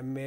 MA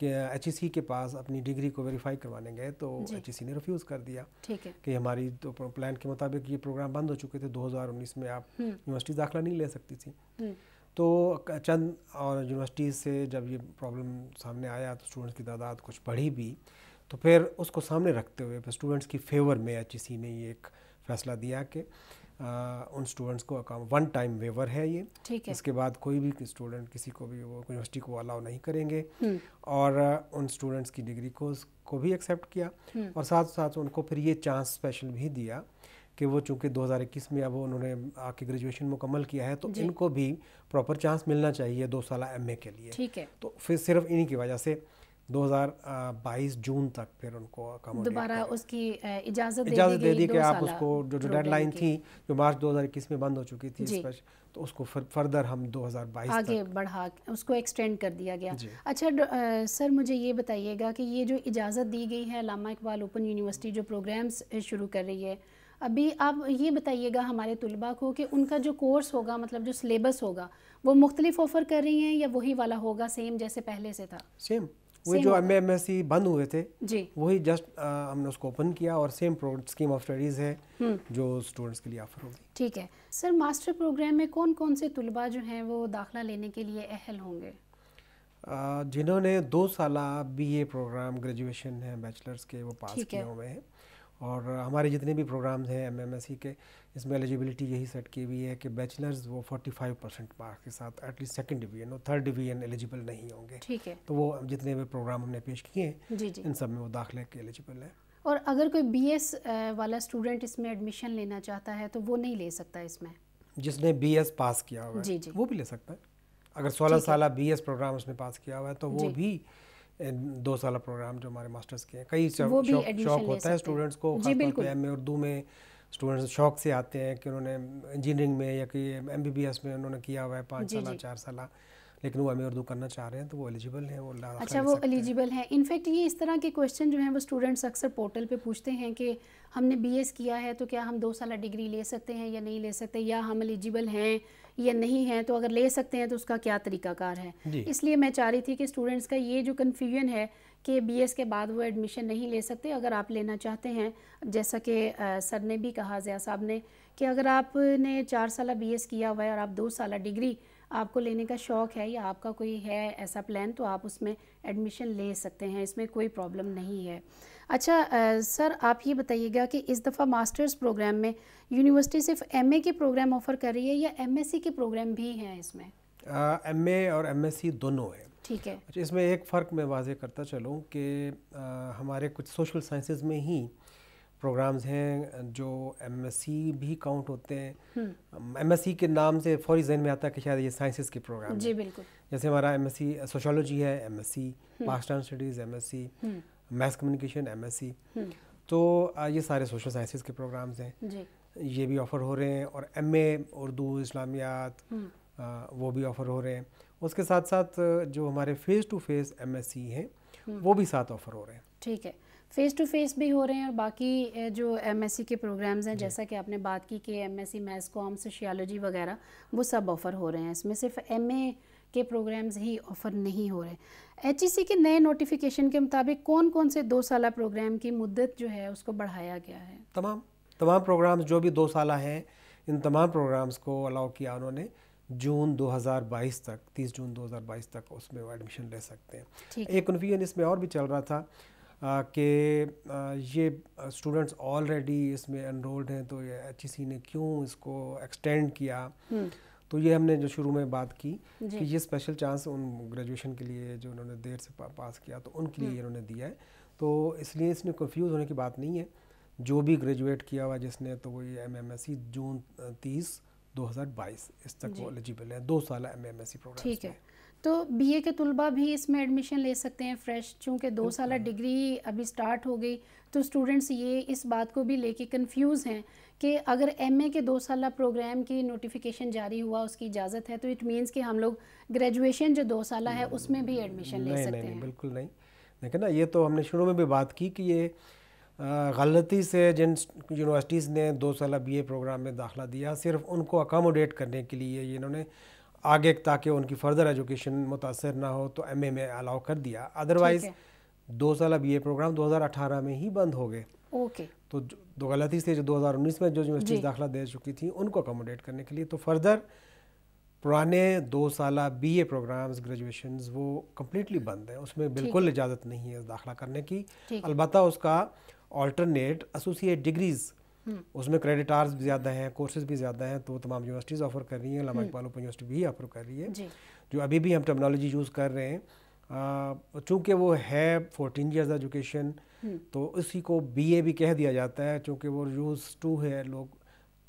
کہ HEC کے پاس اپنی ڈگری کو ویریفائی کروانے گئے تو HEC نے ریفیوز کر دیا کہ ہماری تو پلان کے مطابق یہ پروگرام بند ہو چکے تھے، 2019 میں آپ یونیورسٹی داخلہ نہیں لے سکتی تھی. تو چند اور یونیورسٹیز سے جب یہ پرابلم سامنے آیا تو اسٹوڈنٹس کی تعداد کچھ بڑھی بھی، تو پھر اس کو سامنے رکھتے ہوئے پھر اسٹوڈنٹس کی فیور میں HEC نے یہ ایک فیصلہ دیا کہ ان اسٹوڈنٹس کو ون ٹائم ویور ہے یہ، اس کے بعد کوئی بھی اسٹوڈنٹ کسی کو بھی وہ یونیورسٹی کو الاؤ نہیں کریں گے، اور ان اسٹوڈنٹس کی ڈگری کو بھی ایکسیپٹ کیا، اور ساتھ ساتھ ان کو پھر یہ چانس اسپیشل بھی دیا کہ وہ چونکہ 2021 میں اب انہوں نے آ کے گریجویشن مکمل کیا ہے تو ان کو بھی پراپر چانس ملنا چاہیے 2 سالہ MA کے لیے. تو پھر صرف انہی کی وجہ سے 2022 جون تک پھر ان کو دوبارہ اس کی اجازت دے دی کہ آپ اس کو جو ڈیڈ لائن تھی جو مارچ 2021 میں بند ہو چکی تھی تو اس کو فردر ہم 2022 آگے بڑھا اس کو ایکسٹینڈ کر دیا گیا. اچھا سر مجھے یہ بتائیے گا کہ یہ جو اجازت دی گئی ہے علامہ اقبال اوپن یونیورسٹی جو پروگرامز شروع کر رہی ہے، ابھی آپ یہ بتائیے گا ہمارے طلباء کو کہ ان کا جو کورس ہوگا، مطلب جو سلیبس ہوگا، وہ مختلف آفر کر رہی ہیں یا وہی والا ہوگا سیم جیسے پہلے سے تھا؟ سیم وہی جو MSc بند ہوئے تھے وہی جسٹ ہم نے اس کو اوپن کیا، اور سیم اسکیم آف اسٹڈیز ہے جو اسٹوڈنٹس کے لیے آفر ہوگی. ٹھیک ہے سر. ماسٹر پروگرام میں کون کون سے طلباء جو ہیں وہ داخلہ لینے کے لیے اہل ہوں گے؟ جنہوں نے 2 سالہ BA پروگرام گریجویشن ہیں بیچلرز کے وہ پاس کیے ہوئے ہیں، اور ہمارے جتنے بھی پروگرامز ہیں MSc کے اس میں ایلیجیبلٹی یہی سیٹ کی ہوئی ہے کہ بیچلرز وہ 45% مارکس کے ساتھ ایٹ لیسٹ 2nd ڈویژن اور 3rd ڈویژن ایلیجیبل نہیں ہوں گے. ٹھیک ہے. تو وہ جتنے بھی پروگرام ہم نے پیش کیے ہیں ان سب میں وہ داخلے کے ایلیجیبل ہیں. اور اگر کوئی BS والا اسٹوڈنٹ اس میں ایڈمیشن لینا چاہتا ہے تو وہ نہیں لے سکتا اس میں؟ جس نے BS پاس کیا ہوا ہے وہ بھی لے سکتا ہے. اگر 16 سالہ BS پروگرام اس نے پاس کیا ہوا ہے تو وہ بھی 2 سالہ پروگرام جو ہمارے ماسٹرز کے ہیں، کئی شوق ہوتا ہے اسٹوڈنٹس کو، خاص طور پہ MA اردو میں اسٹوڈنٹس شوق سے آتے ہیں کہ انہوں نے انجینئرنگ میں یا کہ MBBS میں انہوں نے کیا ہوا ہے 5 سالہ 4 سالہ، لیکن وہ MA اردو کرنا چاہ رہے ہیں تو وہ ایلیجیبل ہیں. وہ اچھا وہ ایلیجیبل ہیں. انفیکٹ یہ اس طرح کے کویشچن جو ہیں وہ اسٹوڈنٹس اکثر پورٹل پہ پوچھتے ہیں کہ ہم نے BS کیا ہے تو کیا ہم 2 سالہ ڈگری لے سکتے ہیں یا نہیں لے سکتے، یا ہم ایلیجیبل ہیں یا نہیں ہیں، تو اگر لے سکتے ہیں تو اس کا کیا طریقہ کار ہے. اس لیے میں چاہ رہی تھی کہ اسٹوڈنٹس کا یہ جو کنفیوژن ہے کہ BS کے بعد وہ ایڈمیشن نہیں لے سکتے، اگر آپ لینا چاہتے ہیں جیسا کہ سر نے بھی کہا، ضیاء صاحب نے، کہ اگر آپ نے 4 سالہ BS کیا ہوا ہے اور آپ 2 سالہ ڈگری آپ کو لینے کا شوق ہے یا آپ کا کوئی ہے ایسا پلان تو آپ اس میں ایڈمیشن لے سکتے ہیں، اس میں کوئی پرابلم نہیں ہے. اچھا سر آپ یہ بتائیے گا کہ اس دفعہ ماسٹرز پروگرام میں یونیورسٹی صرف MA کے پروگرام آفر کر رہی ہے یا MSc کے پروگرام بھی ہیں اس میں؟ MA اور MSc دونوں ہیں. ٹھیک ہے. اس میں ایک فرق میں واضح کرتا چلوں کہ ہمارے کچھ سوشل سائنسز میں ہی پروگرامز ہیں جو MSc بھی کاؤنٹ ہوتے ہیں. MSc کے نام سے فوری ذہن میں آتا ہے کہ شاید یہ سائنسز کے پروگرام ہیں. جی بالکل. جیسے ہمارا MSc سوشیولوجی ہے MSc، Pakistan studies MSc، mass communication MSc، تو یہ سارے سوشل سائنسز کے پروگرامز ہیں. یہ بھی آفر ہو رہے ہیں، اور MA اردو اسلامیات وہ بھی آفر ہو رہے ہیں. اس کے ساتھ ساتھ جو ہمارے فیس ٹو فیس MSc ہیں وہ بھی ساتھ آفر ہو رہے ہیں. ٹھیک ہے. فیس ٹو فیس بھی ہو رہے ہیں، اور باقی جو MSc کے پروگرامز ہیں جیسا کہ آپ نے بات کی کہ MSc میس کام سوشیالوجی وغیرہ وہ سب آفر ہو رہے ہیں. اس میں صرف MA کے پروگرامز ہی آفر نہیں ہو رہے. HEC کے نئے نوٹیفیکیشن کے مطابق کون کون سے 2 سالہ پروگرام کی مدت جو ہے اس کو بڑھایا گیا ہے؟ تمام پروگرامز جو بھی 2 سالہ ہیں ان تمام پروگرامز کو الاؤ کیا انہوں نے جون 2022 تک، 30 جون 2022 تک اس میں وہ ایڈمیشن لے سکتے ہیں. ایک کنفیوژن اس میں اور بھی چل رہا تھا کہ یہ اسٹوڈنٹس آلریڈی اس میں انرولڈ ہیں تو یہ HEC نے کیوں اس کو ایکسٹینڈ کیا. تو یہ ہم نے جو شروع میں بات کی کہ یہ اسپیشل چانس ان گریجویشن کے لیے جو انہوں نے دیر سے پاس کیا تو ان کے لیے انہوں نے دیا ہے. تو اس لیے اس میں کنفیوز ہونے کی بات نہیں ہے. جو بھی گریجویٹ کیا ہوا جس نے تو وہ یہ MSc جون 30 2022 اس تک وہ ایلیجیبل ہے 2 سالہ MSc پروگرام. ٹھیک ہے. تو BA کے طلباء بھی اس میں ایڈمیشن لے سکتے ہیں فریش، چونکہ 2 سالہ ڈگری ابھی سٹارٹ ہو گئی تو اسٹوڈنٹس یہ اس بات کو بھی لے کے کنفیوز ہیں کہ اگر MA کے 2 سالہ پروگرام کی نوٹیفیکیشن جاری ہوا، اس کی اجازت ہے، تو اٹ مینس کہ ہم لوگ گریجویشن جو 2 سالہ ہے اس میں بھی ایڈمیشن لے سکتے ہیں. نہیں بالکل نہیں. دیکھیں نا، یہ تو ہم نے شروع میں بھی بات کی کہ یہ غلطی سے جن یونیورسٹیز نے 2 سالہ BA پروگرام میں داخلہ دیا صرف ان کو اکاموڈیٹ کرنے کے لیے انہوں نے آگے تاکہ ان کی فردر ایجوکیشن متاثر نہ ہو تو ایم اے میں الاؤ کر دیا. ادروائز 2 سالہ بی اے پروگرام 2018 میں ہی بند ہو گئے. اوکے. تو دو غلطی سے جو 2019 میں جو یونیورسٹیز داخلہ دے چکی تھیں ان کو اکوموڈیٹ کرنے کے لیے تو فردر پرانے 2 سالہ بی اے پروگرامز گریجویشنز وہ کمپلیٹلی بند ہیں. اس میں بالکل اجازت نہیں ہے داخلہ کرنے کی. البتہ اس کا آلٹرنیٹ ایسوسیٹ ڈگریز, اس میں کریڈٹ آرز بھی زیادہ ہیں, کورسز بھی زیادہ ہیں, تو وہ تمام یونیورسٹیز آفر کر رہی ہیں. علامہ اقبال اوپن یونیورسٹی بھی آفر کر رہی ہے. جو ابھی بھی ہم ٹرمنالوجی یوز کر رہے ہیں چونکہ وہ ہے 14 ایئرز ایجوکیشن, تو اسی کو بی اے بھی کہہ دیا جاتا ہے چونکہ وہ یوز ٹو ہے لوگ.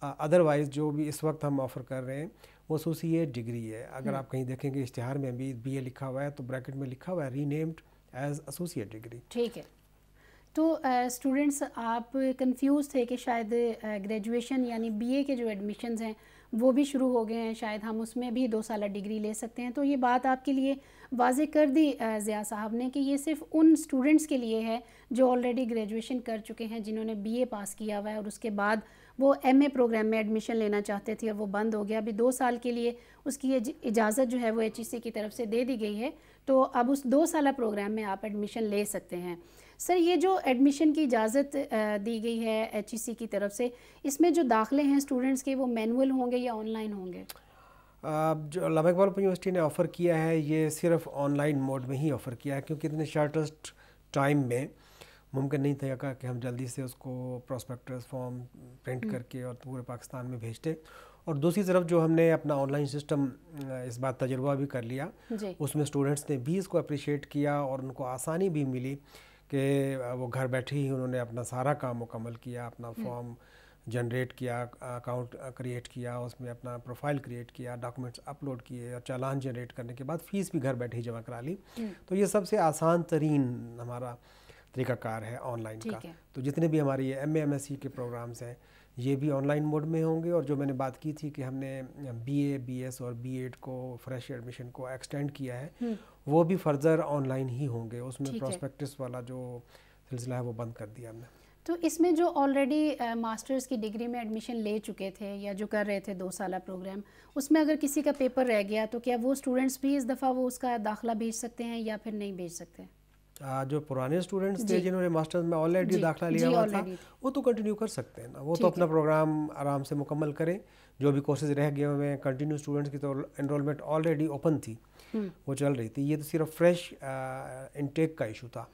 ادروائز جو بھی اس وقت ہم آفر کر رہے ہیں وہ ایسوسیٹ ڈگری ہے. اگر آپ کہیں دیکھیں گے اشتہار میں بھی بی اے لکھا ہوا ہے تو بریکٹ میں لکھا ہوا ہے ری نیمڈ ایز ایسوسیٹ ڈگری. ٹھیک ہے. تو اسٹوڈنٹس آپ کنفیوز تھے کہ شاید گریجویشن یعنی بی اے کے جو ایڈمیشنز ہیں وہ بھی شروع ہو گئے ہیں, شاید ہم اس میں بھی 2 سالہ ڈگری لے سکتے ہیں. تو یہ بات آپ کے لیے واضح کر دی ضیاء صاحب نے کہ یہ صرف ان اسٹوڈنٹس کے لیے ہے جو آلریڈی گریجویشن کر چکے ہیں, جنہوں نے بی اے پاس کیا ہوا ہے اور اس کے بعد وہ ایم اے پروگرام میں ایڈمیشن لینا چاہتے تھے اور وہ بند ہو گیا. ابھی 2 سال کے لیے اس کی اجازت جو ہے وہ ایچ ای سی کی طرف سے دے دی گئی ہے, تو اب اس 2 سالہ پروگرام میں آپ ایڈمیشن لے سکتے ہیں. سر, یہ جو ایڈمیشن کی اجازت دی گئی ہے ایچ ای سی کی طرف سے, اس میں جو داخلے ہیں اسٹوڈنٹس کے وہ مینول ہوں گے یا آن لائن ہوں گے؟ جو علامہ اقبال اوپن یونیورسٹی نے آفر کیا ہے یہ صرف آن لائن موڈ میں ہی آفر کیا ہے, کیونکہ اتنے شارٹسٹ ٹائم میں ممکن نہیں تھا کہ ہم جلدی سے اس کو پراسپیکٹس فارم پرنٹ کر کے اور پورے پاکستان میں بھیجتے. اور دوسری طرف جو ہم نے اپنا آن لائن سسٹم اس بات تجربہ بھی کر لیا, اس میں اسٹوڈنٹس نے بھی اس کو اپریشیٹ کیا اور ان کو آسانی بھی ملی کہ وہ گھر بیٹھے ہی انہوں نے اپنا سارا کام مکمل کیا, اپنا فارم جنریٹ کیا, اکاؤنٹ کریٹ کیا, اس میں اپنا پروفائل کریٹ کیا, ڈاکومنٹس اپلوڈ کیے اور چالان جنریٹ کرنے کے بعد فیس بھی گھر بیٹھے ہی جمع کرا لی. تو یہ سب سے آسان ترین ہمارا طریقہ کار ہے آن لائن کا. تو جتنے بھی ہماری یہ M A M S C کے پروگرامز ہیں یہ بھی آن لائن موڈ میں ہوں گے. اور جو میں نے بات کی تھی کہ ہم نے بی اے, بی ایس اور بی ایڈ کو فریش ایڈمیشن کو ایکسٹینڈ کیا ہے وہ بھی فردر آن لائن ہی ہوں گے. اس میں پراسپیکٹس والا جو سلسلہ ہے وہ بند کر دیا ہم نے. تو اس میں جو آلریڈی ماسٹرز کی ڈگری میں ایڈمیشن لے چکے تھے یا جو کر رہے تھے 2 سالہ پروگرام, اس میں اگر کسی کا پیپر رہ گیا تو کیا وہ اسٹوڈنٹس بھی اس دفعہ وہ اس کا داخلہ بھیج سکتے ہیں یا پھر نہیں بھیج سکتے؟ جو پرانے اسٹوڈنٹس تھے جنہوں نے ماسٹرز میں آلریڈی داخلہ لیا ہوا تھا وہ تو کنٹینیو کر سکتے ہیں نا, وہ تو اپنا پروگرام آرام سے مکمل کریں. جو بھی کورسز رہ گئے ہوئے ہیں کنٹینیو اسٹوڈنٹس کی تو انرولمنٹ آلریڈی اوپن تھی, وہ چل رہی تھی. یہ تو صرف فریش انٹیک کا ایشو تھا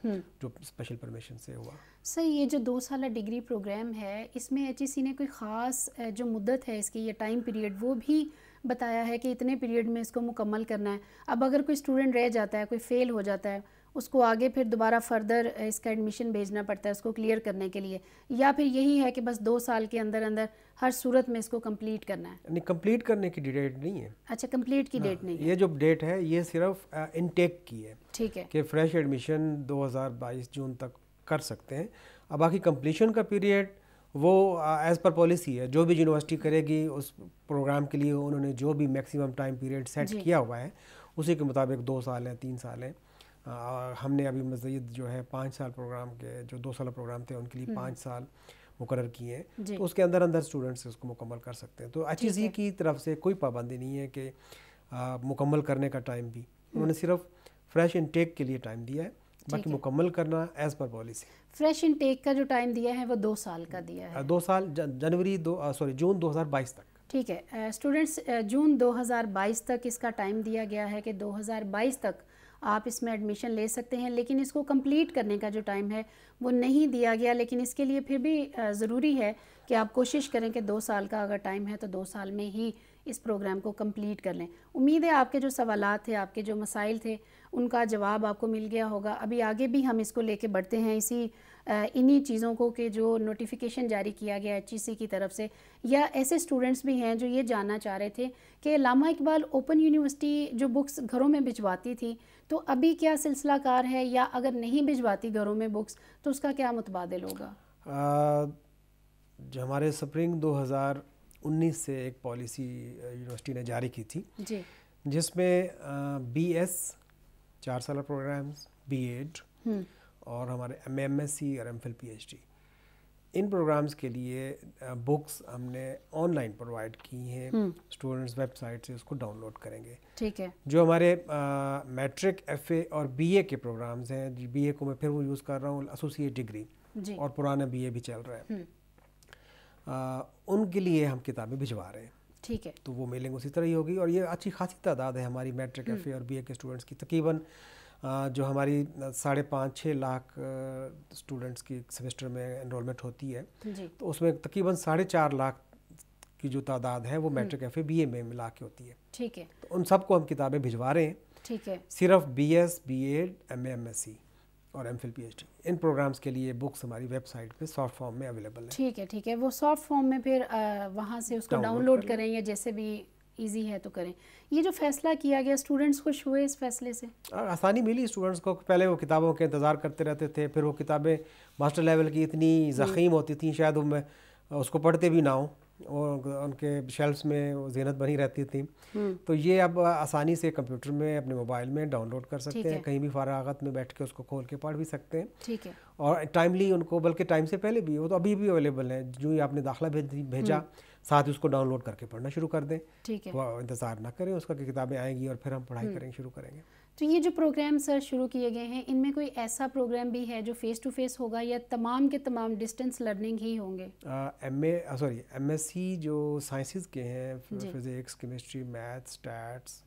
جو اسپیشل پرمیشن سے ہوا. سر, یہ جو 2 سالہ ڈگری پروگرام ہے اس میں ایچ ای سی نے کوئی خاص جو مدت ہے اس کی, یہ ٹائم پیریڈ وہ بھی بتایا ہے کہ اتنے پیریڈ میں اس کو مکمل کرنا ہے؟ اب اگر کوئی اسٹوڈنٹ رہ جاتا ہے, کوئی فیل ہو جاتا ہے, اس کو آگے پھر دوبارہ فردر اس کا ایڈمیشن بھیجنا پڑتا ہے اس کو کلیئر کرنے کے لیے, یا پھر یہی ہے کہ بس 2 سال کے اندر اندر ہر صورت میں اس کو کمپلیٹ کرنا ہے؟ نہیں, کمپلیٹ کرنے کی ڈیٹ نہیں ہے. اچھا, کمپلیٹ کی ڈیٹ نہیں ہے. یہ جو ڈیٹ ہے یہ صرف انٹیک کی ہے. ٹھیک ہے, کہ فریش ایڈمیشن 2022 جون تک کر سکتے ہیں. اب باقی کمپلیشن کا پیریڈ وہ ایز پر پالیسی ہے, جو بھی یونیورسٹی کرے گی اس پروگرام کے لیے انہوں نے جو بھی میکسیمم ٹائم پیریڈ سیٹ کیا ہوا ہے اسی کے مطابق 2 سال ہیں, 3 سال ہیں. ہم نے ابھی مزید جو ہے 5 سال پروگرام کے جو 2 سالہ پروگرام تھے ان کے لیے 5 سال مقرر کیے ہیں, تو اس کے اندر اسٹوڈنٹس اس کو مکمل کر سکتے ہیں. تو ایچ ای سی کی طرف سے کوئی پابندی نہیں ہے کہ مکمل کرنے کا ٹائم بھی, انہوں نے صرف فریش انٹیک کے لیے ٹائم دیا ہے, باقی مکمل کرنا as per policy. Fresh intake کا جو ٹائم دیا ہے وہ 2 سال کا دیا ہے, 2 سال جون 2022 تک. ٹھیک ہے, اسٹوڈنٹس جون 2022 تک اس کا ٹائم دیا گیا ہے کہ 2022 تک آپ اس میں ایڈمیشن لے سکتے ہیں, لیکن اس کو کمپلیٹ کرنے کا جو ٹائم ہے وہ نہیں دیا گیا. لیکن اس کے لیے پھر بھی ضروری ہے کہ آپ کوشش کریں کہ 2 سال کا اگر ٹائم ہے تو 2 سال میں ہی اس پروگرام کو کمپلیٹ کر لیں. امید ہے آپ کے جو سوالات تھے, آپ کے جو مسائل تھے, ان کا جواب آپ کو مل گیا ہوگا. ابھی آگے بھی ہم اس کو لے کے بڑھتے ہیں انہی چیزوں کو کہ جو نوٹیفیکیشن جاری کیا گیا ایچ ای سی کی طرف سے, یا ایسے اسٹوڈنٹس بھی ہیں جو یہ جاننا چاہ رہے تھے کہ علامہ اقبال اوپن یونیورسٹی جو بکس گھروں میں بھجواتی تھی تو ابھی کیا سلسلہ کار ہے, یا اگر نہیں بھجواتی گھروں میں بکس تو اس کا کیا متبادل ہوگا؟ جو ہمارے سپرنگ 2019 سے ایک پالیسی یونیورسٹی نے جاری کی تھی جی, جس میں بی ایس 4 سالہ پروگرامز, بی ایڈ اور ہمارے M A M S C اور M Phil P H D ان پروگرامز کے لیے بکس ہم نے آن لائن پرووائڈ کی ہیں, اسٹوڈنٹس ویب سائٹ سے اس کو ڈاؤن لوڈ کریں گے. ٹھیک ہے. جو ہمارے میٹرک, ایف اے اور بی اے کے پروگرامز ہیں, بی اے کو میں پھر وہ یوز کر رہا ہوں, ایسوسیٹ ڈگری اور پرانا بی اے بھی چل رہا ہے, ان کے لیے ہم کتابیں بھجوا رہے ہیں. ٹھیک ہے. تو وہ میلنگ اسی طرح ہی ہوگی, اور یہ اچھی خاصی تعداد ہے ہماری میٹرک, ایف اے اور بی اے کے اسٹوڈنٹس کی. تقریباً جو ہماری 5.5-6 لاکھ اسٹوڈنٹس کی سیمسٹر میں انرولمنٹ ہوتی ہے, تو اس میں تقریباً 4.5 لاکھ کی جو تعداد ہے وہ میٹرک, ایف اے, بی اے میں ملا کے ہوتی ہے. ٹھیک ہے. تو ان سب کو ہم کتابیں بھجوا رہے ہیں. ٹھیک ہے. صرف B S, B Ed, M A, M S C اور M Phil, P H D, ان پروگرامز کے لیے بکس ہماری ویب سائٹ پہ سافٹ فارم میں اویلیبل ہے. ٹھیک ہے. ٹھیک ہے. وہ سافٹ فارم میں پھر وہاں سے اس کو ڈاؤن لوڈ کریں یا جیسے بھی ایزی ہے تو کریں. یہ جو فیصلہ کیا گیا, اسٹوڈنٹس خوش ہوئے اس فیصلے سے؟ آسانی ملی اسٹوڈنٹس کو. پہلے وہ کتابوں کے انتظار کرتے رہتے تھے, پھر وہ کتابیں ماسٹر لیول کی اتنی ضخیم ہوتی تھیں شاید وہ اس کو پڑھتے بھی نہ ہوں, اور ان کے شیلفس میں وہ زینت بنی رہتی تھی. تو یہ اب آسانی سے کمپیوٹر میں, اپنے موبائل میں ڈاؤن لوڈ کر سکتے ہیں, کہیں بھی فراغت میں بیٹھ کے اس کو کھول کے پڑھ بھی سکتے ہیں. ٹھیک ہے. اور ٹائملی ان کو, بلکہ ٹائم سے پہلے بھی, وہ تو ابھی بھی اویلیبل ہے. جو ہی آپ نے داخلہ بھیجا, ساتھ ہی اس کو ڈاؤن لوڈ کر کے پڑھنا شروع کر دیں. ٹھیک ہے. وہ انتظار نہ کریں اس کا کہ کتابیں آئیں گی اور پھر ہم پڑھائی شروع کریں گے. تو یہ جو پروگرام سر شروع کیے گئے ہیں, ان میں کوئی ایسا پروگرام بھی ہے جو فیس ٹو فیس ہوگا یا تمام کے تمام ڈسٹینس لرننگ ہی ہوں گے؟ ایم ایس سی جو سائنسز کے ہیں, physics, chemistry, maths, stats,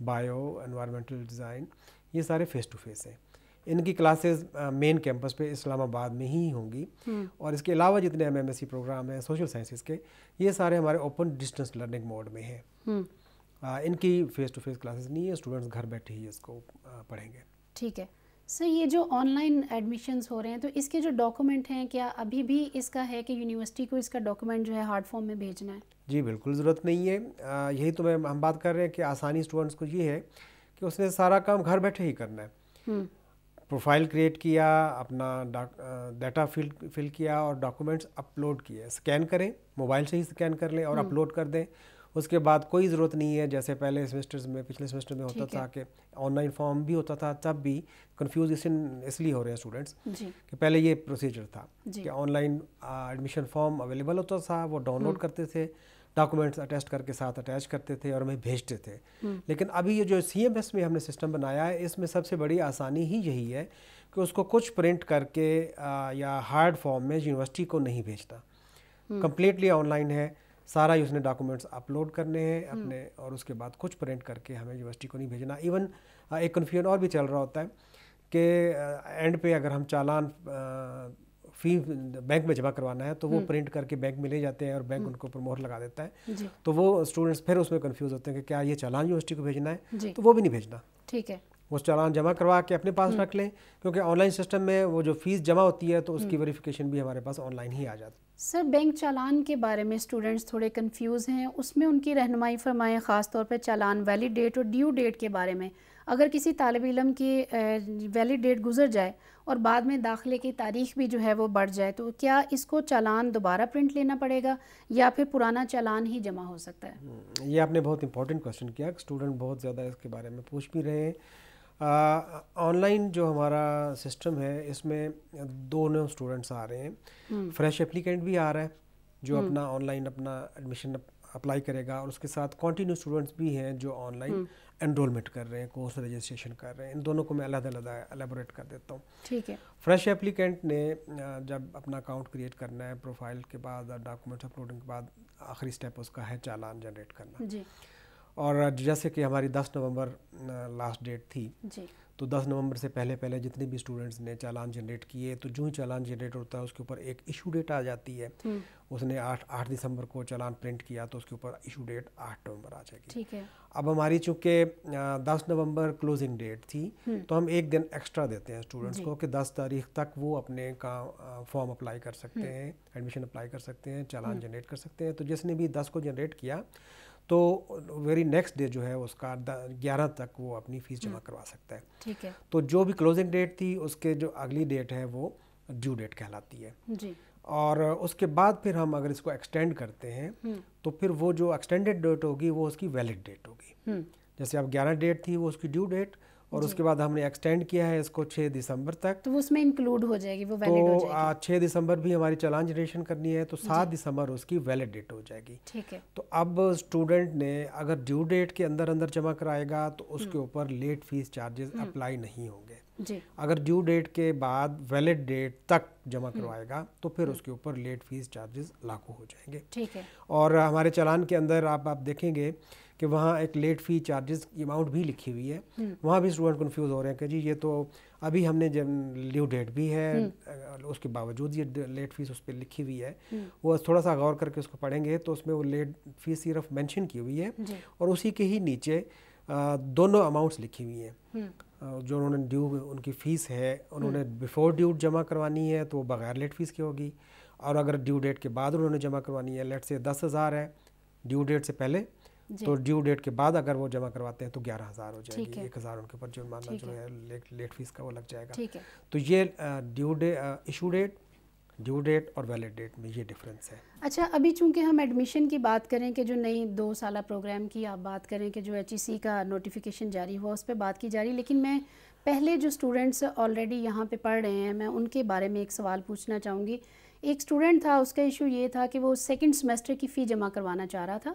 bio, environmental design, یہ سارے فیس ٹو فیس ہیں. ان کی کلاسز مین کیمپس پہ اسلام آباد میں ہی ہوں گی. اور اس کے علاوہ جتنے ایم ایس سی پروگرام ہیں سوشل سائنسز کے, یہ سارے ہمارے اوپن ڈسٹینس لرننگ موڈ میں ہیں. ان کی فیس ٹو فیس کلاسز نہیں ہے, اسٹوڈنٹس گھر بیٹھے ہی اس کو پڑھیں گے. ٹھیک ہے. سر یہ جو آن لائن ایڈمیشنز ہو رہے ہیں, تو اس کے جو ڈاکومنٹ ہیں, کیا ابھی بھی اس کا ہے کہ یونیورسٹی کو اس کا ڈاکومنٹ جو ہے ہارڈ فارم میں بھیجنا ہے؟ جی بالکل ضرورت نہیں ہے. یہی تو ہم بات کر رہے ہیں کہ آسانی اسٹوڈنٹس کو یہ ہے کہ اس نے سارا کام گھر بیٹھے ہی کرنا ہے. پروفائل کریٹ کیا, اپنا ڈیٹا فل کیا اور ڈاکومنٹس اپلوڈ کیے. اسکین کریں, موبائل سے ہی اسکین کر لیں اور اپلوڈ کر دیں. اس کے بعد کوئی ضرورت نہیں ہے, جیسے پہلے سیمسٹرز میں, پچھلے سیمسٹر میں ہوتا تھا کہ آن لائن فارم بھی ہوتا تھا, تب بھی کنفیوز اس لیے ہو رہے ہیں اسٹوڈنٹس کہ پہلے یہ پروسیجر تھا کہ on line admission form available ہوتا تھا, وہ ڈاؤن لوڈ کرتے تھے, ڈاکومنٹس اٹیسٹ کر کے ساتھ اٹیچ کرتے تھے اور ہمیں بھیجتے تھے. لیکن ابھی یہ جو سی ایم ایس میں ہم نے سسٹم بنایا ہے, اس میں سب سے بڑی آسانی ہی یہی ہے کہ اس کو کچھ پرنٹ کر کے یا ہارڈ فارم میں یونیورسٹی کو نہیں بھیجتا. کمپلیٹلی آن لائن ہے, سارا ہی اس نے ڈاکومنٹس اپلوڈ کرنے ہیں اپنے, اور اس کے بعد کچھ پرنٹ کر کے ہمیں یونیورسٹی کو نہیں بھیجنا. ایون ایک کنفیوژن اور بھی چل رہا ہوتا ہے کہ اینڈ پہ اگر ہم چالان فی بینک میں جمع کروانا ہے تو وہ پرنٹ کر کے بینک میں لے جاتے ہیں اور بینک ان کو پر مہر لگا دیتا ہے. تو وہ اسٹوڈنٹس پھر اس میں کنفیوز ہوتے ہیں کہ کیا یہ چالان یونیورسٹی کو بھیجنا ہے, تو وہ بھی نہیں بھیجنا. ٹھیک ہے. وہ چالان جمع کروا کے اپنے پاس رکھ لیں, کیونکہ آن لائن سسٹم میں وہ جو فیس جمع ہوتی ہے تو اس کی ویریفیکیشن بھی ہمارے پاس آن لائن ہی آ جاتی ہے. سر بینک چالان کے بارے میں اسٹوڈنٹس تھوڑے کنفیوز ہیں, اس میں ان کی رہنمائی فرمائیں, خاص طور پہ چالان ویلڈ ڈیٹ اور ڈیو ڈیٹ کے بارے میں. اگر کسی طالب علم کی ویلڈ ڈیٹ گزر جائے اور بعد میں داخلے کی تاریخ بھی جو ہے وہ بڑھ جائے, تو کیا اس کو چالان دوبارہ پرنٹ لینا پڑے گا یا پھر پرانا چالان ہی جمع ہو سکتا ہے؟ یہ آپ نے بہت امپورٹنٹ کوشچن کیا, اسٹوڈنٹ بہت زیادہ اس کے بارے میں پوچھ بھی رہے ہیں. آن لائن جو ہمارا سسٹم ہے اس میں دونوں اسٹوڈنٹس آ رہے ہیں. فریش اپلیکینٹ بھی آ رہا ہے جو اپنا آن لائن اپنا ایڈمیشن اپلائی کرے گا, اور اس کے ساتھ کنٹینیو اسٹوڈنٹس بھی ہیں جو آن لائن انرولمنٹ کر رہے ہیں, کورس رجسٹریشن کر رہے ہیں. ان دونوں کو میں علیحدہ علیحدہ الیبوریٹ کر دیتا ہوں. ٹھیک ہے. فریش اپلیکینٹ نے جب اپنا اکاؤنٹ کریٹ کرنا ہے, پروفائل کے بعد ڈاکومنٹس اپلوڈنگ کے بعد آخری اسٹیپ اس کا ہے چالان جنریٹ کرنا. جی. اور جیسے کہ ہماری 10 نومبر لاسٹ ڈیٹ تھی, تو 10 نومبر سے پہلے جتنے بھی اسٹوڈنٹس نے چالان جنریٹ کیے, تو جو ہی چالان جنریٹ ہوتا ہے اس کے اوپر ایک ایشو ڈیٹ آ جاتی ہے. اس نے 8 دسمبر کو چالان پرنٹ کیا تو اس کے اوپر ایشو ڈیٹ 8 نومبر آ جائے گی. ٹھیک ہے. اب ہماری چونکہ 10 نومبر کلوزنگ ڈیٹ تھی, تو ہم ایک دن ایکسٹرا دیتے ہیں اسٹوڈنٹس کو کہ 10 تاریخ تک وہ اپنے کا فارم اپلائی کر سکتے ہیں, ایڈمیشن اپلائی کر سکتے ہیں, چالان جنریٹ کر سکتے ہیں. تو جس نے بھی 10 کو جنریٹ کیا تو ویری نیکسٹ ڈے جو ہے اس کا 11 تک وہ اپنی فیس جمع کروا سکتا ہے. ٹھیک ہے. تو جو بھی کلوزنگ ڈیٹ تھی اس کے جو اگلی ڈیٹ ہے وہ ڈیو ڈیٹ کہلاتی ہے. جی. اور اس کے بعد پھر ہم اگر اس کو ایکسٹینڈ کرتے ہیں تو پھر وہ جو ایکسٹینڈیڈ ڈیٹ ہوگی وہ اس کی ویلڈ ڈیٹ ہوگی. جیسے اب 11 ڈیٹ تھی وہ اس کی ڈیو ڈیٹ, اور اس کے بعد ہم نے ایکسٹینڈ کیا ہے اس کو 6 دسمبر تک. تو اس میں انکلوڈ ہو جائے گی, وہ ویلڈ ہو جائے گی. 6 دسمبر بھی ہماری چالان جنریشن کرنی ہے تو 7 دسمبر اس کی ویلڈ ڈیٹ ہو جائے گی. ٹھیک ہے. تو اب اسٹوڈنٹ نے اگر ڈیو ڈیٹ کے اندر جمع کرائے گا تو اس کے اوپر لیٹ فیس چارجز اپلائی نہیں ہوں گے. اگر ڈیو ڈیٹ کے بعد ویلڈ ڈیٹ تک جمع کروائے گا تو پھر اس کے اوپر لیٹ فیس چارجز لاگو ہو جائیں گے. ٹھیک ہے. اور ہمارے چالان کے اندر آپ دیکھیں گے کہ وہاں ایک لیٹ فی چارجز کی اماؤنٹ بھی لکھی ہوئی ہے. وہاں بھی اسٹوڈنٹ کنفیوز ہو رہے ہیں کہ جی یہ تو ابھی ہم نے ڈیو ڈیٹ بھی ہے, اس کے باوجود یہ لیٹ فیس اس پہ لکھی ہوئی ہے. وہ تھوڑا سا غور کر کے اس کو پڑھیں گے تو اس میں وہ لیٹ فیس صرف مینشن کی ہوئی ہے اور اسی کے ہی نیچے دونوں اماؤنٹس لکھی ہوئی ہیں. جو انہوں نے ڈیو ان کی فیس ہے انہوں نے بیفور ڈیو جمع کروانی ہے تو وہ بغیر لیٹ فیس کی ہوگی, اور اگر ڈیو ڈیٹ کے بعد انہوں نے جمع کروانی ہے, لیٹ سے 10,000 ہے ڈیو ڈیٹ سے پہلے, تو ڈیو ڈیٹ کے بعد اگر وہ جمع کرواتے ہیں تو 11,000 ہو جائے گی. 1,000 ان کے اوپر جرمانہ جو ہے لیٹ فیس کا وہ لگ جائے گا. تو یہ ایشو ڈیٹ, ڈیو ڈیٹ اور ویلڈ ڈیٹ میں یہ ڈفرینس ہے. اچھا, ابھی چونکہ ہم ایڈمیشن کی بات کریں کہ جو نئی 2 سالہ پروگرام کی آپ بات کریں کہ جو HEC کا نوٹیفیکیشن جاری ہوا اس پہ بات کی جا رہی, لیکن میں پہلے جو اسٹوڈنٹس آلریڈی یہاں پہ پڑھ رہے ہیں میں ان کے بارے میں ایک سوال پوچھنا چاہوں گی. ایک اسٹوڈنٹ تھا, اس کا ایشو یہ تھا کہ وہ 2nd سیمسٹر کی فی جمع کروانا چاہ رہا تھا.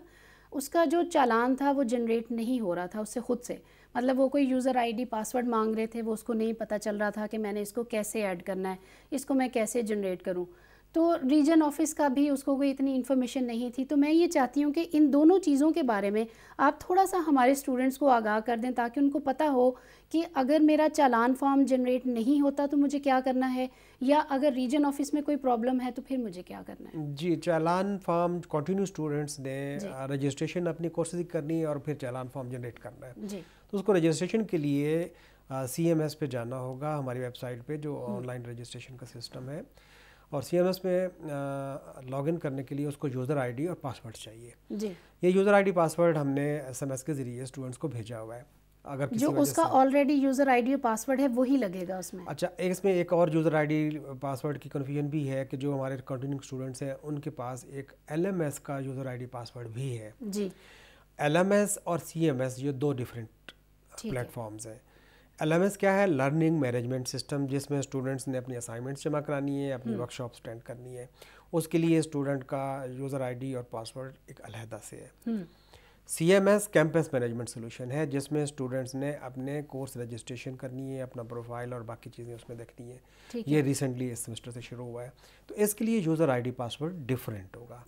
اس کا جو چالان تھا وہ جنریٹ نہیں ہو رہا تھا اس سے خود سے, مطلب وہ کوئی یوزر آئی ڈی پاسورڈ مانگ رہے تھے, وہ اس کو نہیں پتہ چل رہا تھا کہ میں نے اس کو کیسے ایڈ کرنا ہے, اس کو میں کیسے جنریٹ کروں. تو ریجن آفس کا بھی اس کو کوئی اتنی انفارمیشن نہیں تھی. تو میں یہ چاہتی ہوں کہ ان دونوں چیزوں کے بارے میں آپ تھوڑا سا ہمارے اسٹوڈنٹس کو آگاہ کر دیں تاکہ ان کو پتہ ہو کہ اگر میرا چالان فارم جنریٹ نہیں ہوتا تو مجھے کیا کرنا ہے, یا اگر ریجن آفس میں کوئی پرابلم ہے تو پھر مجھے کیا کرنا ہے. جی, چالان فارم کنٹینیو اسٹوڈنٹس نے رجسٹریشن اپنی کورسز کی کرنی ہے اور پھر چالان فارم جنریٹ کرنا ہے. تو اس کو رجسٹریشن کے لیے CMS پہ جانا ہوگا, ہماری ویب سائٹ پہ جو آن لائن رجسٹریشن کا سسٹم ہے, اور CMS میں لاگ ان کرنے کے لیے اس کو یوزر آئی ڈی اور پاسورڈ چاہیے. یہ یوزر آئی ڈی پاسورڈ ہم نے SMS کے ذریعے اسٹوڈنٹس کو بھیجا ہوا ہے. اگر جو اس کا آلریڈی یوزر آئی ڈی اور پاسورڈ ہے وہی لگے گا اس میں. اچھا, اس میں ایک اور یوزر آئی ڈی پاسورڈ کی کنفیوژن بھی ہے کہ جو ہمارے کنٹینیو اسٹوڈنٹس ہیں ان کے پاس ایک LMS کا یوزر آئی ڈی پاسورڈ بھی ہے. جی, LMS اور CMS یہ 2 ڈفرینٹ پلیٹ فارمز ہیں. LMS کیا ہے؟ لرننگ مینجمنٹ سسٹم, جس میں اسٹوڈنٹس نے اپنی اسائنمنٹس جمع کرانی ہے, اپنی ورک شاپس اٹینڈ کرنی ہے. اس کے لیے اسٹوڈنٹ کا یوزر آئی ڈی اور پاسورڈ ایک علیحدہ سے ہے. CMS کیمپس مینجمنٹ سولوشن ہے جس میں اسٹوڈنٹس نے اپنے کورس رجسٹریشن کرنی ہے, اپنا پروفائل اور باقی چیزیں اس میں دیکھنی ہیں. یہ ریسنٹلی اس سیمسٹر سے شروع ہوا ہے. تو اس کے لیے user I D password different ہوگا.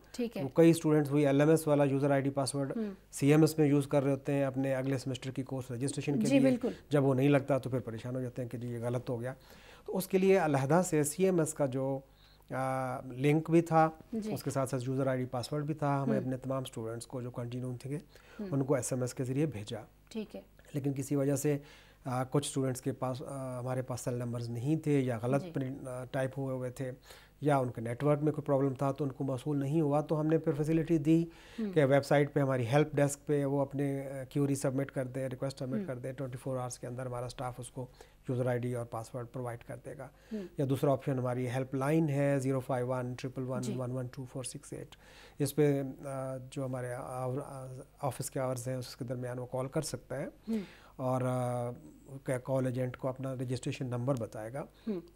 کئی اسٹوڈنٹس وہی LMS والا user I D password CMS میں یوز کر رہے ہوتے ہیں اپنے اگلے سیمسٹر کی کورس رجسٹریشن کے لیے. جب وہ نہیں لگتا تو پھر پریشان ہو جاتے ہیں کہ جی یہ غلط ہو گیا. تو اس کے لیے علیحدہ سے CMS کا جو لنک بھی تھا, اس کے ساتھ ساتھ یوزر آئی ڈی پاسورڈ بھی تھا. ہمیں اپنے تمام اسٹوڈنٹس کو جو کنٹینیو تھے ان کو SMS کے ذریعے بھیجا. ٹھیک ہے. لیکن کسی وجہ سے کچھ اسٹوڈنٹس کے پاس ہمارے پاس سیل نمبرز نہیں تھے, یا غلط ٹائپ ہوئے تھے, یا ان کے نیٹ ورک میں کوئی پرابلم تھا تو ان کو موصول نہیں ہوا. تو ہم نے پھر فیسلٹی دی کہ ویب سائٹ پہ ہماری ہیلپ ڈیسک پہ وہ اپنے کیوری سبمٹ کر دیں, ریکویسٹ سبمٹ کر دیں. 24 آورس کے اندر ہمارا اسٹاف اس کو یوزر آئی ڈی اور پاسورڈ پرووائڈ کر دے گا. یا دوسرا آپشن ہماری ہیلپ لائن ہے 05111112468. اس پہ جو ہمارے آفس کے آورز ہیں اس کے درمیان وہ کال کر سکتا ہے اور کال ایجنٹ کو اپنا رجسٹریشن نمبر بتائے گا.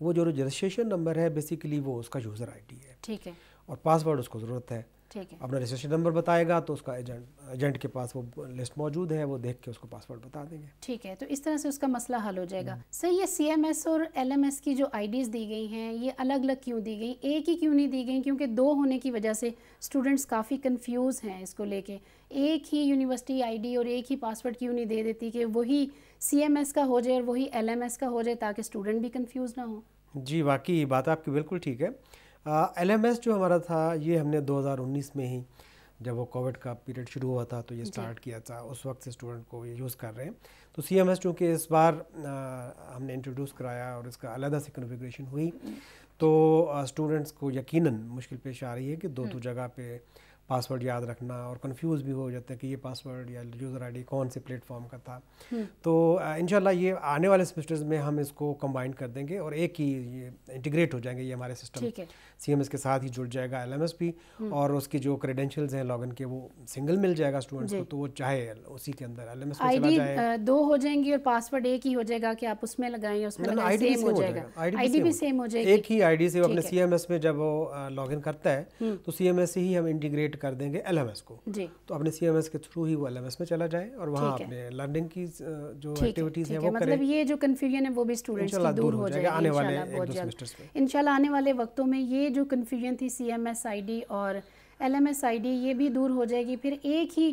وہ جو رجسٹریشن نمبر ہے بیسیکلی وہ اس کا یوزر آئی ڈی ہے. ٹھیک ہے. اور پاسورڈ اس کو ضرورت ہے. اپنا رجسٹریشن نمبر بتائے گا تو اس کا ایجنٹ کے پاس وہ لسٹ موجود ہے, وہ دیکھ کے اس کو پاسورڈ بتا دیں گے. ٹھیک ہے. تو اس طرح سے اس کا مسئلہ حل ہو جائے گا. سر, یہ CMS اور LMS کی جو آئی ڈیز دی گئی ہیں یہ الگ الگ کیوں دی گئی, ایک ہی کیوں نہیں دی گئی؟ کیونکہ 2 ہونے کی وجہ سے اسٹوڈنٹس کافی کنفیوز ہیں اس کو لے کے. ایک ہی یونیورسٹی آئی ڈی اور ایک ہی پاسورڈ کیوں نہیں دے دیتی کہ وہی CMS کا ہو جائے اور وہی LMS کا ہو جائے تاکہ اسٹوڈنٹ بھی کنفیوز نہ ہو؟ جی, واقعی بات آپ کی بالکل ٹھیک ہے. LMS جو ہمارا تھا یہ ہم نے 2019 میں ہی جب وہ کووڈ کا پیریڈ شروع ہوا تھا تو یہ سٹارٹ کیا تھا. اس وقت سے اسٹوڈنٹ کو یہ یوز کر رہے ہیں. تو CMS چونکہ اس بار ہم نے انٹروڈیوس کرایا اور اس کا علیحدہ سے کنفیگریشن ہوئی تو اسٹوڈنٹس کو یقیناً مشکل پیش آ رہی ہے کہ 2 جگہ پہ پاسورڈ یاد رکھنا اور کنفیوز بھی ہو جاتے ہیں کہ یہ پاسورڈ یا یوزر آئی ڈی کون سے پلیٹ فارم کا تھا. تو انشاءاللہ یہ آنے والے سیمسٹرز میں ہم اس کو کمبائن کر دیں گے اور ایک ہی یہ انٹیگریٹ ہو جائیں گے. یہ ہمارے سسٹم سی ایم ایس کے ساتھ ہی جڑ جائے گا LMS بھی, اور اس کی جو کریڈینشیلز ہیں لاگ ان کے وہ سنگل مل جائے گا اسٹوڈنٹس کو, تو وہ چاہے اسی کے اندر LMS میں چلا جائے. 2 ہو جائیں گی اور پاسورڈ ایک ہی ہو جائے گا کہ آپ اس میں لگائیں اس میں لگائیں, سیم ہو جائے گا, آئی ڈی بھی سیم ہو جائے گی. ایک ہی آئی ڈی سے وہ اپنے CMS میں جب وہ لاگ ان کرتا ہے تو CMS سے ہی ہم انٹیگریٹ کر دیں گے LMS کو, تو اپنے CMS کے تھرو ہی وہ LMS میں چلا جائے اور وہاں اپنے لرننگ کی جو ایکٹیویٹیز ہیں وہ کرے. مطلب یہ جو کنفیوژن ہے وہ بھی اسٹوڈنٹس کی دور ہو جائے گی آنے والے 1-2 سیمسٹرز میں. انشاءاللہ آنے والے وقتوں میں یہ جو کنفیوژن تھی CMS ID اور LMS ID یہ بھی دور ہو جائے گی. پھر ایک ہی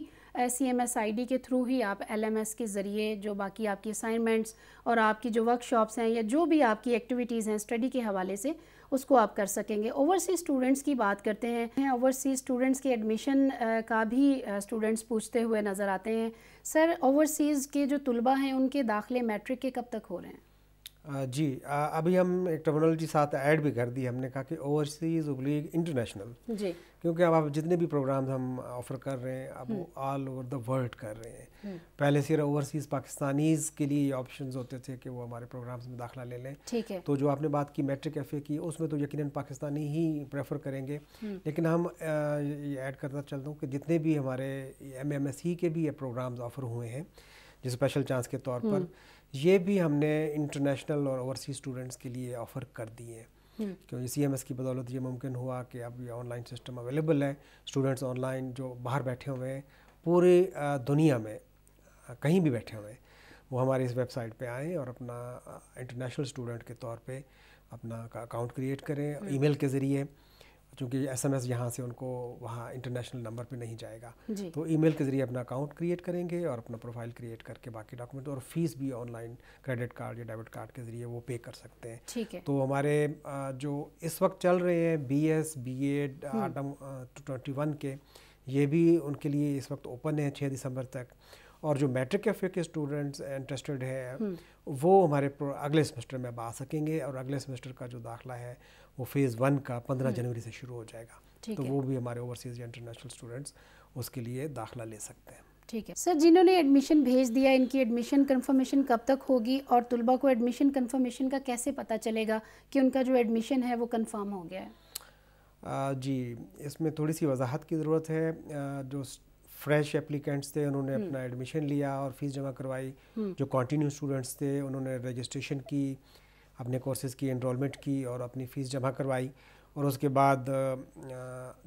CMS ID کے تھرو ہی آپ LMS کے ذریعے جو باقی آپ کی اسائنمنٹس اور آپ کی جو ورک شاپس ہیں یا جو بھی آپ کی ایکٹیویٹیز ہیں اسٹڈی کے حوالے سے اس کو آپ کر سکیں گے. اوورسیز اسٹوڈنٹس کی بات کرتے ہیں, اوورسیز اسٹوڈنٹس کے ایڈمیشن کا بھی اسٹوڈنٹس پوچھتے ہوئے نظر آتے ہیں. سر اوورسیز کے جو طلبہ ہیں ان کے داخلے میٹرک کے کب تک ہو رہے ہیں؟ جی ابھی ہم ایک ٹرمینالوجی ساتھ ایڈ بھی کر دی, ہم نے کہا کہ اوورسیز اوبلیگ انٹرنیشنل, جی, کیونکہ اب آپ جتنے بھی پروگرامز ہم آفر کر رہے ہیں اب وہ آل اوور دا ورلڈ کر رہے ہیں. پہلے صرف اوورسیز پاکستانیز کے لیے آپشنز ہوتے تھے کہ وہ ہمارے پروگرامز میں داخلہ لے لیں. ٹھیک ہے. تو جو آپ نے بات کی میٹرک FA کی, اس میں تو یقیناً پاکستانی ہی پریفر کریں گے, لیکن ہم یہ ایڈ کرتا چلتا ہوں کہ جتنے بھی ہمارے MMSE کے بھی یہ پروگرامز آفر ہوئے ہیں جو اسپیشل چانس کے طور پر, یہ بھی ہم نے انٹرنیشنل اور اوورسیز اسٹوڈنٹس کے لیے آفر کر دیے ہیں. کیونکہ CMS کی بدولت یہ ممکن ہوا کہ اب یہ آن لائن سسٹم اویلیبل ہے. اسٹوڈنٹس آن لائن جو باہر بیٹھے ہوئے ہیں پوری دنیا میں کہیں بھی بیٹھے ہوئے ہیں, وہ ہماری اس ویب سائٹ پہ آئیں اور اپنا انٹرنیشنل اسٹوڈنٹ کے طور پہ اپنا اکاؤنٹ کریٹ کریں ای میل کے ذریعے, چونکہ SMS یہاں سے ان کو وہاں انٹرنیشنل نمبر پہ نہیں جائے گا. تو ای میل کے ذریعے اپنا اکاؤنٹ کریٹ کریں گے اور اپنا پروفائل کریٹ کر کے باقی ڈاکومنٹ, اور فیس بھی آن لائن کریڈٹ کارڈ یا ڈیبٹ کارڈ کے ذریعے وہ پے کر سکتے ہیں. ٹھیک ہے. تو ہمارے جو اس وقت چل رہے ہیں BS BA آٹم 21 کے, یہ بھی ان کے لیے اس وقت اوپن ہے 6 دسمبر تک. اور جو میٹرک FA کے اسٹوڈنٹس انٹرسٹڈ ہیں وہ ہمارے اگلے سیمسٹر میں اب آ سکیں گے, اور اگلے سیمسٹر کا جو داخلہ ہے وہ فیز 1 کا 15 جنوری سے شروع ہو جائے گا. تو وہ بھی ہمارے اوورسیز یا انٹرنیشنل اسٹوڈنٹس اس کے لیے داخلہ لے سکتے ہیں. ٹھیک ہے. سر جنہوں نے ایڈمیشن بھیج دیا ان کی ایڈمیشن کنفرمیشن کب تک ہوگی, اور طلبہ کو ایڈمیشن کنفرمیشن کا کیسے پتہ چلے گا کہ ان کا جو ایڈمیشن ہے وہ کنفرم ہو گیا ہے؟ جی, اس میں تھوڑی سی وضاحت کی ضرورت ہے. جو فریش اپلیکینٹس تھے انہوں نے اپنا ایڈمیشن لیا اور فیس جمع کروائی. جو کنٹینیو اسٹوڈنٹس تھے انہوں نے رجسٹریشن کی, اپنے کورسز کی انرولمنٹ کی اور اپنی فیس جمع کروائی. اور اس کے بعد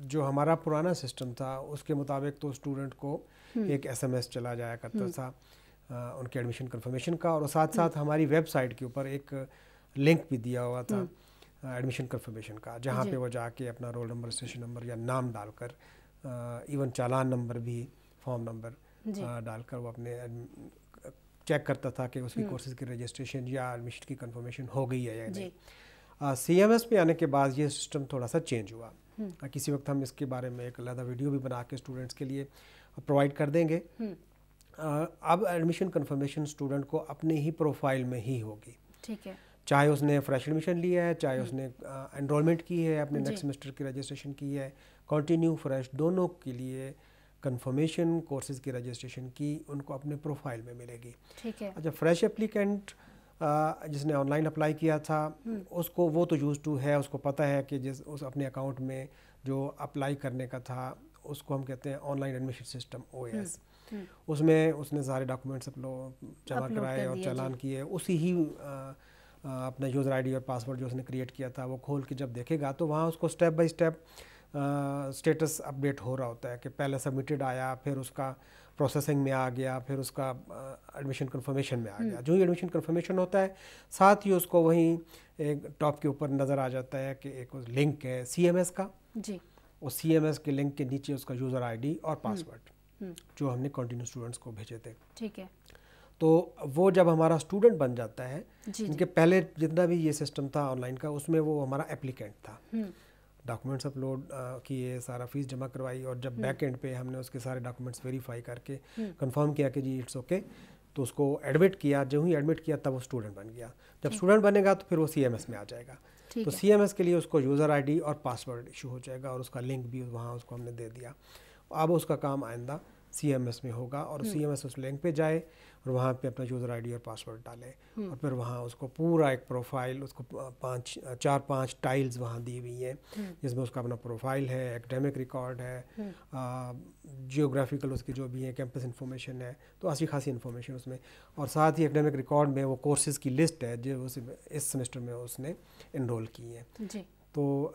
جو ہمارا پرانا سسٹم تھا اس کے مطابق تو اسٹوڈنٹ کو ایک SMS چلا جایا کرتا تھا ان کے ایڈمیشن کنفرمیشن کا, اور ساتھ ساتھ ہماری ویب سائٹ کے اوپر ایک لنک بھی دیا ہوا تھا ایڈمیشن کنفرمیشن کا, جہاں پہ وہ جا کے اپنا رول نمبر, رجسٹریشن نمبر یا نام ڈال کر, ایون چالان نمبر بھی, فارم نمبر ڈال کر وہ اپنے چیک کرتا تھا کہ اس کی کورسز کی رجسٹریشن یا ایڈمیشن کی کنفرمیشن ہو گئی ہے یا نہیں. CMS پہ آنے کے بعد یہ سسٹم تھوڑا سا چینج ہوا. کسی وقت ہم اس کے بارے میں ایک علیحدہ ویڈیو بھی بنا کے اسٹوڈنٹس کے لیے پرووائڈ کر دیں گے. اب ایڈمیشن کنفرمیشن اسٹوڈنٹ کو اپنے ہی پروفائل میں ہی ہوگی. ٹھیک ہے. چاہے اس نے فریش ایڈمیشن لیا ہے, چاہے اس نے انرولمنٹ کی ہے, اپنے نیکسٹ سیمسٹر کی رجسٹریشن کی ہے, کنٹینیو فریش دونوں کے لیے کنفرمیشن کورسز کی رجسٹریشن کی ان کو اپنے پروفائل میں ملے گی. ٹھیک ہے. اچھا, فریش اپلیکینٹ جس نے آن لائن اپلائی کیا تھا اس کو وہ تو یوز ٹو ہے, اس کو پتہ ہے کہ جس اس اپنے اکاؤنٹ میں جو اپلائی کرنے کا تھا اس کو ہم کہتے ہیں on line admission system OAS. اس میں اس نے سارے ڈاکومنٹس جمع کرائے اور چالان کیے, اسی ہی اپنا یوزر ID اور پاسورڈ جو اس نے کریٹ کیا تھا وہ کھول کے جب دیکھے گا تو وہاں اس کو step by step status update ہو رہا ہوتا ہے کہ پہلے سبمیٹڈ آیا, پھر اس کا پروسیسنگ میں آ گیا, پھر اس کا ایڈمیشن کنفرمیشن میں آ گیا. جو ہی ایڈمیشن کنفرمیشن ہوتا ہے ساتھ ہی اس کو وہیں ایک ٹاپ کے اوپر نظر آ جاتا ہے کہ ایک لنک ہے CMS کا. جی. اس CMS کے لنک کے نیچے اس کا یوزر ID اور پاسورڈ جو ہم نے کنٹینیو اسٹوڈنٹس کو بھیجے تھے. ٹھیک ہے. تو وہ جب ہمارا اسٹوڈنٹ بن جاتا ہے, ان کے پہلے جتنا بھی یہ سسٹم تھا آن لائن کا اس میں وہ ہمارا اپلیکینٹ تھا, ڈاکومنٹس اپلوڈ کیے, سارا فیس جمع کروائی, اور جب بیک اینڈ پہ ہم نے اس کے سارے ڈاکومنٹس ویریفائی کر کے کنفرم کیا کہ جی اٹس اوکے, تو اس کو ایڈمٹ کیا. جو ہی ایڈمٹ کیا تب وہ اسٹوڈنٹ بن گیا. جب اسٹوڈنٹ بنے گا تو پھر وہ CMS میں آ جائے گا. تو CMS کے لیے اس کو یوزر ID اور پاسورڈ ایشو ہو جائے گا اور اس کا لنک بھی وہاں اس کو ہم نے دے دیا. اب اس کا کام آئندہ CMS میں ہوگا اور CMS اس لنک پہ جائے اور وہاں پہ اپنا یوزر ID اور پاسورڈ ڈالے اور پھر وہاں اس کو پورا ایک پروفائل, اس کو 4-5 ٹائلز وہاں دی ہوئی ہیں جس میں اس کا اپنا پروفائل ہے, ایکڈیمک ریکارڈ ہے, جیوگرافیکل اس کی جو بھی ہے, کیمپس انفارمیشن ہے, تو اچھی خاصی انفارمیشن اس میں, اور ساتھ ہی ایکڈیمک ریکارڈ میں وہ کورسز کی لسٹ ہے جو اس سیمسٹر میں اس نے انرول کی ہے. تو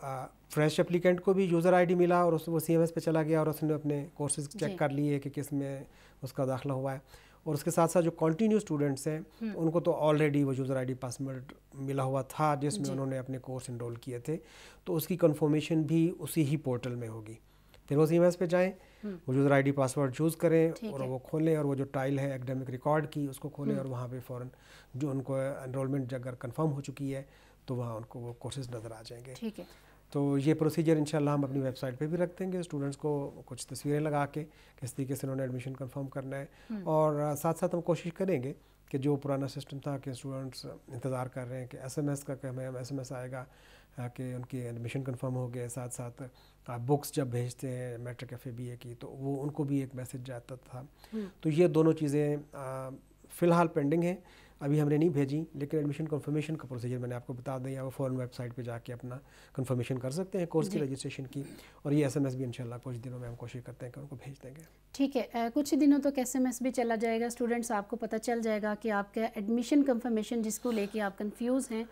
فریش اپلیکینٹ کو بھی یوزر ID ملا اور وہ CMS پہ چلا گیا اور اس نے اپنے کورسز چیک کر لیے کہ کس میں اس کا داخلہ ہوا ہے. اور اس کے ساتھ ساتھ جو کنٹینیو اسٹوڈنٹس ہیں ان کو تو آلریڈی وہ یوزر ID پاسورڈ ملا ہوا تھا جس میں انہوں نے اپنے کورس انرول کیے تھے, تو اس کی کنفرمیشن بھی اسی ہی پورٹل میں ہوگی. پھر وہ CMS پہ جائیں, وہ یوزر ID پاسورڈ چوز کریں اور وہ کھولیں اور وہ جو ٹائل ہے ایکڈیمک ریکارڈ کی اس کو کھولیں اور وہاں پہ فوراً جو ان کو انرولمنٹ اگر کنفرم ہو چکی ہے تو وہاں ان کو وہ کورسز نظر آ جائیں گے. تو یہ پروسیجر انشاءاللہ ہم اپنی ویب سائٹ پہ بھی رکھ دیں گے, اسٹوڈنٹس کو کچھ تصویریں لگا کے کس طریقے سے انہوں نے ایڈمیشن کنفرم کرنا ہے. اور ساتھ ساتھ ہم کوشش کریں گے کہ جو پرانا سسٹم تھا کہ اسٹوڈنٹس انتظار کر رہے ہیں کہ SMS کا کہ ہمیں SMS آئے گا کہ ان کی ایڈمیشن کنفرم ہو گیا, ساتھ ساتھ بکس جب بھیجتے ہیں میٹرک FA BA کی تو وہ ان کو بھی ایک میسج جاتا تھا. تو یہ دونوں چیزیں فی الحال پینڈنگ ہیں, ابھی ہم نے نہیں بھیجی, لیکن ایڈمیشن کنفرمیشن کا پروسیجر میں نے آپ کو بتا دیا, وہ فوراً ویب سائٹ پہ جا کے اپنا کنفرمیشن کر سکتے ہیں کورس کی رجسٹریشن کی, اور یہ SMS بھی انشاءاللہ کچھ دنوں میں ہم کوشش کرتے ہیں کہ ان کو بھیج دیں گے. ٹھیک ہے, کچھ دنوں تک SMS بھی چلا جائے گا, اسٹوڈنٹس آپ کو پتہ چل جائے گا کہ آپ کا ایڈمیشن کنفرمیشن جس کو لے کے آپ کنفیوز ہیں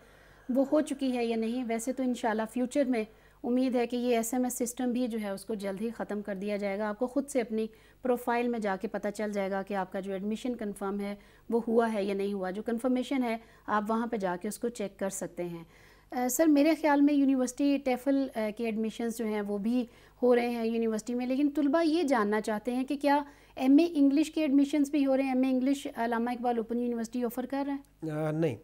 وہ ہو چکی ہے یا نہیں. ویسے تو انشاءاللہ فیوچر میں امید ہے کہ یہ SMS سسٹم بھی جو ہے اس کو جلد ہی ختم کر دیا جائے گا. آپ کو خود سے اپنی پروفائل میں جا کے پتہ چل جائے گا کہ آپ کا جو ایڈمیشن کنفرم ہے وہ ہوا ہے یا نہیں ہوا. جو کنفرمیشن ہے آپ وہاں پہ جا کے اس کو چیک کر سکتے ہیں. سر میرے خیال میں یونیورسٹی ٹیفل کے ایڈمیشنز جو ہیں وہ بھی ہو رہے ہیں یونیورسٹی میں, لیکن طلباء یہ جاننا چاہتے ہیں کہ کیا MA انگلش کے ایڈمیشنز بھی ہو رہے ہیں؟ MA انگلش علامہ اقبال اوپن یونیورسٹی آفر کر رہا ہے؟ نہیں,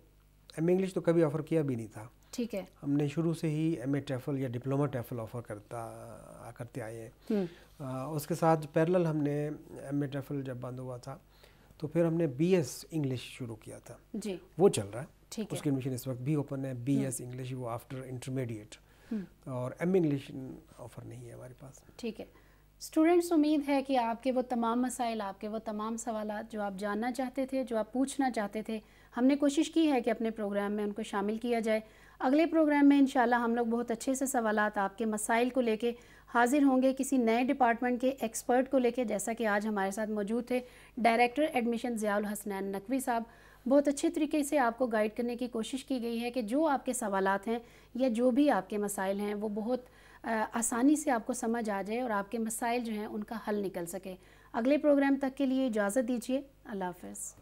MA انگلش تو کبھی آفر کیا بھی نہیں تھا. ٹھیک ہے, ہم نے شروع سے ہی MA ٹیفل یا ڈپلومہ ٹیفل آفر کرتے آئے ہیں. اس کے ساتھ پیرلل ہم نے MA ٹیفل جب بند ہوا تھا تو پھر ہم نے BS انگلش شروع کیا تھا, وہ چل رہا ہے. اس کی ایڈمیشن اس وقت بھی اوپن ہے. BS انگلش وہ آفٹر انٹرمیڈیٹ, اور MA انگلش آفر نہیں ہے ہمارے پاس. ٹھیک ہے. اسٹوڈنٹس امید ہے کہ آپ کے وہ تمام مسائل, آپ کے وہ تمام سوالات جو آپ جاننا چاہتے تھے, جو آپ پوچھنا چاہتے تھے, ہم نے کوشش کی ہے کہ اپنے پروگرام میں ان کو شامل کیا جائے. اگلے پروگرام میں انشاءاللہ ہم لوگ بہت اچھے سے سوالات آپ کے مسائل کو لے کے حاضر ہوں گے, کسی نئے ڈپارٹمنٹ کے ایکسپرٹ کو لے کے, جیسا کہ آج ہمارے ساتھ موجود تھے ڈائریکٹر ایڈمیشن ضیاء الحسنین نقوی صاحب. بہت اچھے طریقے سے آپ کو گائیڈ کرنے کی کوشش کی گئی ہے کہ جو آپ کے سوالات ہیں یا جو بھی آپ کے مسائل ہیں وہ بہت آسانی سے آپ کو سمجھ آ جائے اور آپ کے مسائل جو ہیں ان کا حل نکل سکے. اگلے پروگرام تک کے لیے اجازت دیجیے. اللہ حافظ.